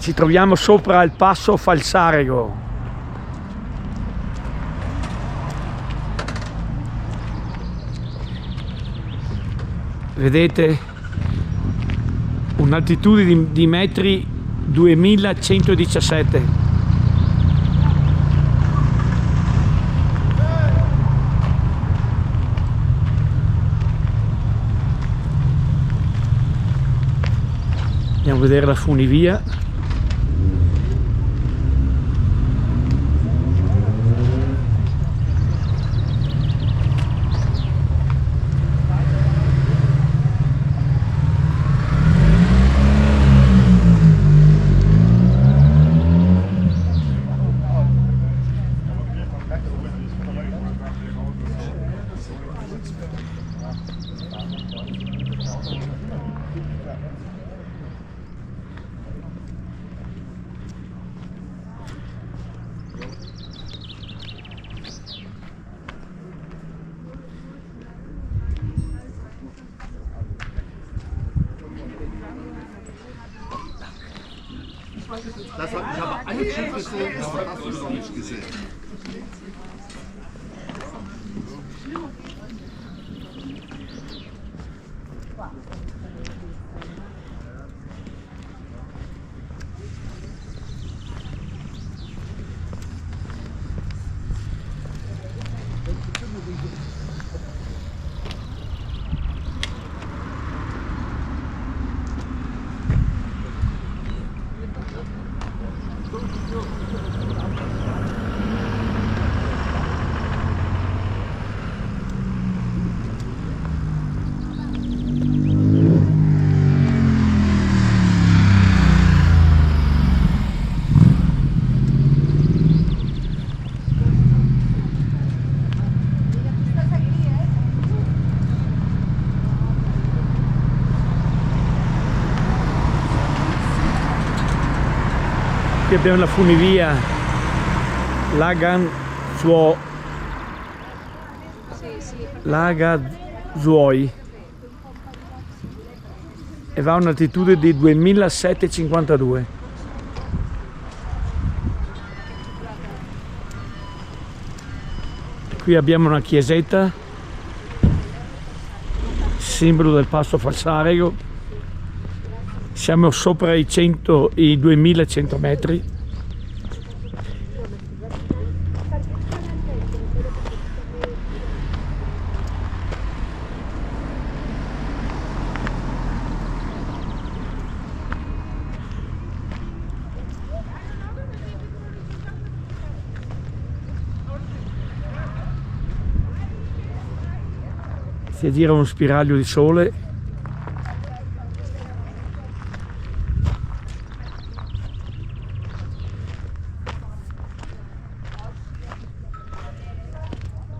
Ci troviamo sopra il passo Falsarego. Vedete un'altitudine di metri 2117. Andiamo a vedere la funivia. Das habe ich aber ein Schiff gesehen, aber das hast du noch nicht gesehen. Qui abbiamo la funivia Lagazuoi e va a un'altitudine di 2752. Qui abbiamo una chiesetta, simbolo del passo Falsarego. Siamo sopra i 2100 metri. Si aggira uno spiraglio di sole.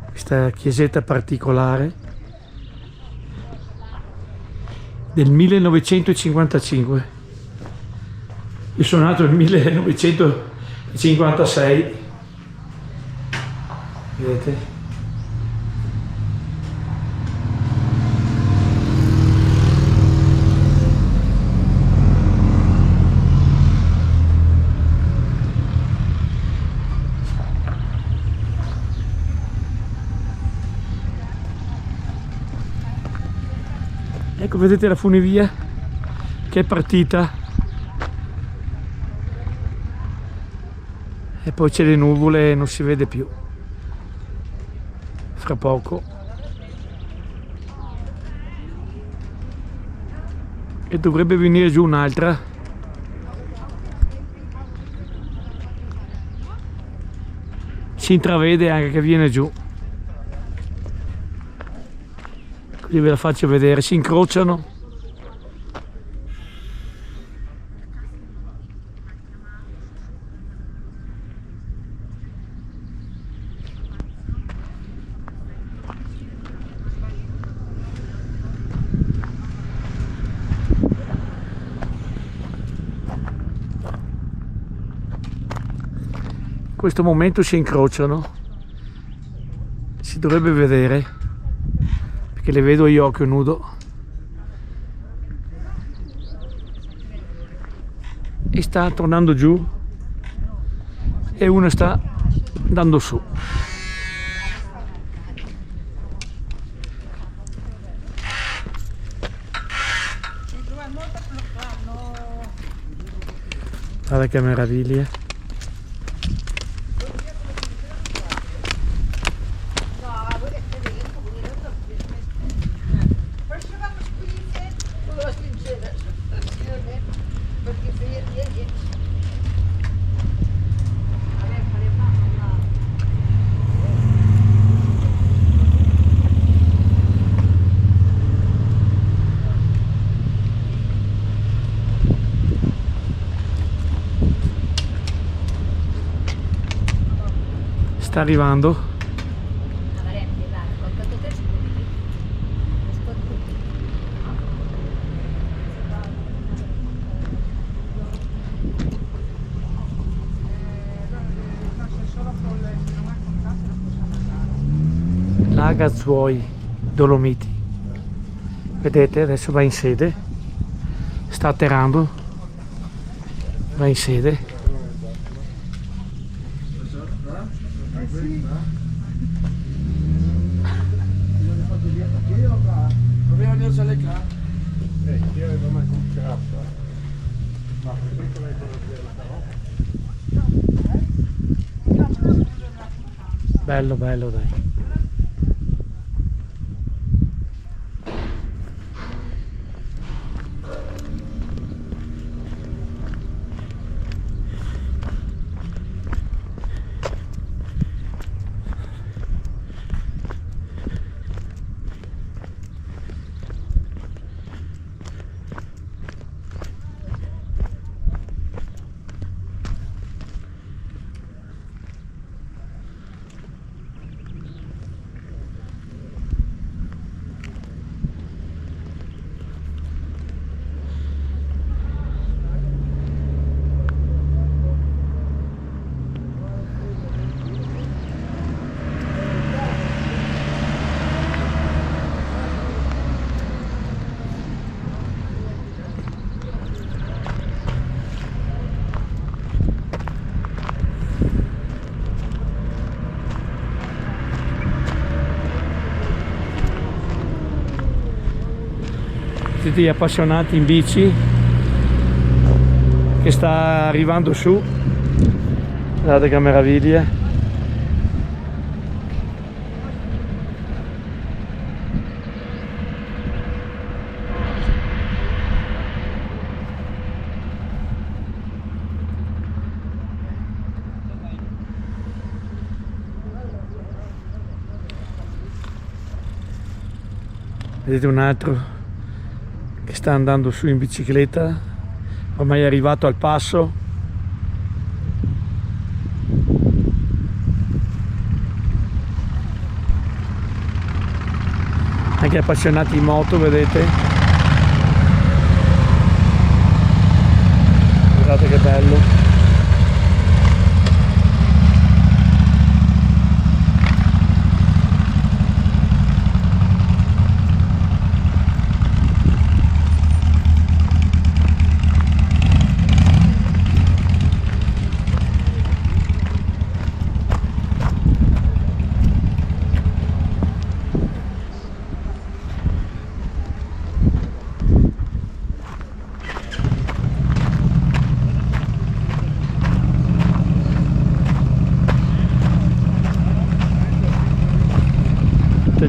Questa chiesetta particolare del 1955. Io sono nato nel 1956. Vedete? Ecco, vedete la funivia che è partita e poi c'è le nuvole e non si vede più. Fra poco e dovrebbe venire giù un'altra. Si intravede anche che viene giù. Così ve la faccio vedere, si incrociano. In questo momento si incrociano, si dovrebbe vedere. Che le vedo io a occhio nudo. e sta tornando giù e uno sta andando su. Guarda che meraviglia. Sta arrivando. Lagazzuoi Dolomiti. Vedete, adesso va in sede. Sta atterrando. Va in sede. Bello, bello, dai. Tutti gli appassionati in bici che sta arrivando su. Guardate che meraviglia. Vedete un altro che sta andando su in bicicletta, ormai è arrivato al passo. Anche appassionati di moto, vedete? Guardate che bello.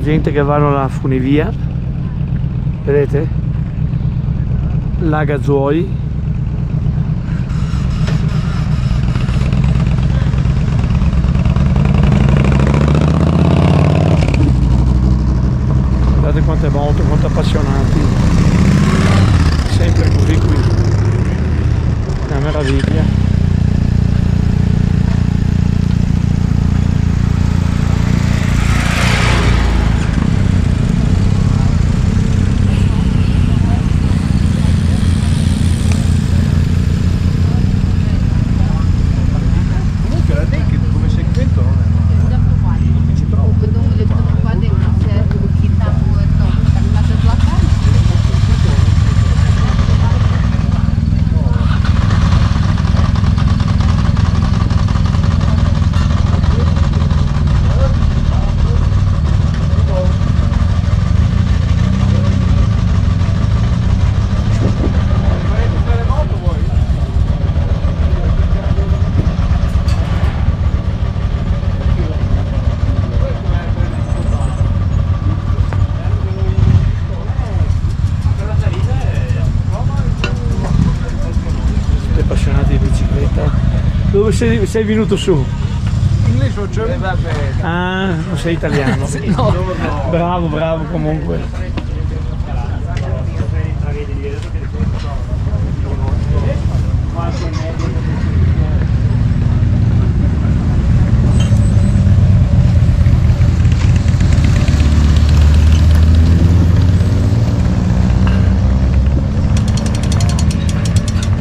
Gente che vanno alla funivia, vedete? Lagazzuoi. Guardate quante moto, quanto appassionati, sempre così qui, è una meraviglia. dove sei venuto su? English or German? Ah, non sei italiano. No. Bravo, bravo comunque.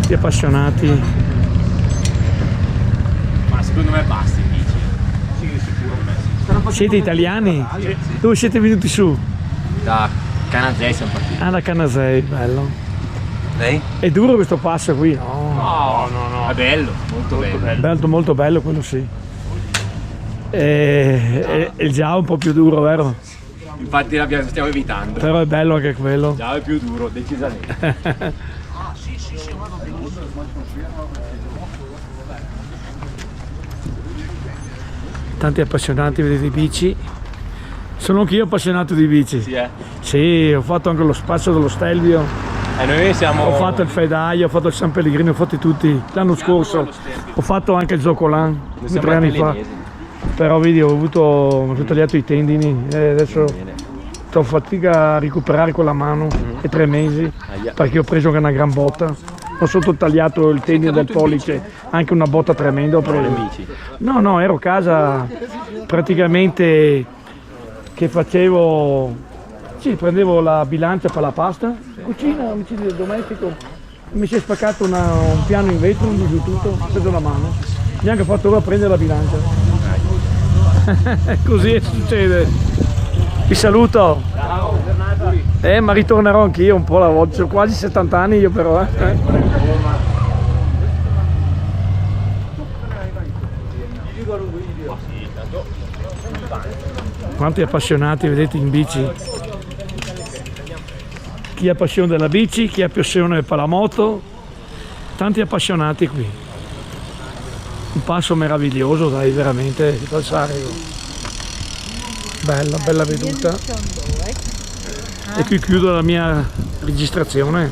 Tutti appassionati. Ma secondo me basta in bici. Sì, di sicuro. Siete italiani? Sì. Dove siete venuti su? Da Canazei siamo partiti. Ah, da Canazei, bello. Lei? È duro questo passo qui, no? No. È bello, molto bello. Bello, molto bello quello sì. È già un po' più duro, vero? Infatti stiamo evitando. Però è bello anche quello. Già è più duro, decisamente. Tanti appassionati, vedete, di bici. Sono anch'io appassionato di bici. Sì, eh. Sì, ho fatto anche lo spazio dello Stelvio, Noi siamo... ho fatto il Fedaio, ho fatto il San Pellegrino, ho fatto tutti. L'anno scorso ho fatto anche il Zoccolan, 3 anni fa. Però vedi, mi sono tagliato i tendini e adesso sto fatica a recuperare con la mano, è 3 mesi, perché ho preso anche una gran botta. Ho sotto tagliato il tendine del pollice, anche una botta tremenda. No, ero a casa praticamente che facevo, sì, prendevo la bilancia per la pasta, cucina, omicidio domestico, mi si è spaccato un piano in vetro, un giù tutto, ho preso la mano, neanche fatto ora a prendere la bilancia. Così succede. Vi saluto. Ma ritornerò anch'io un po' alla volta, ho quasi 70 anni io però. Quanti appassionati vedete in bici? Chi ha passione della bici, chi ha passione per la moto, tanti appassionati qui. Un passo meraviglioso, dai, veramente, dal Sario. Bella veduta. E qui chiudo la mia registrazione.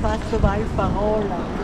Faccio vai parola.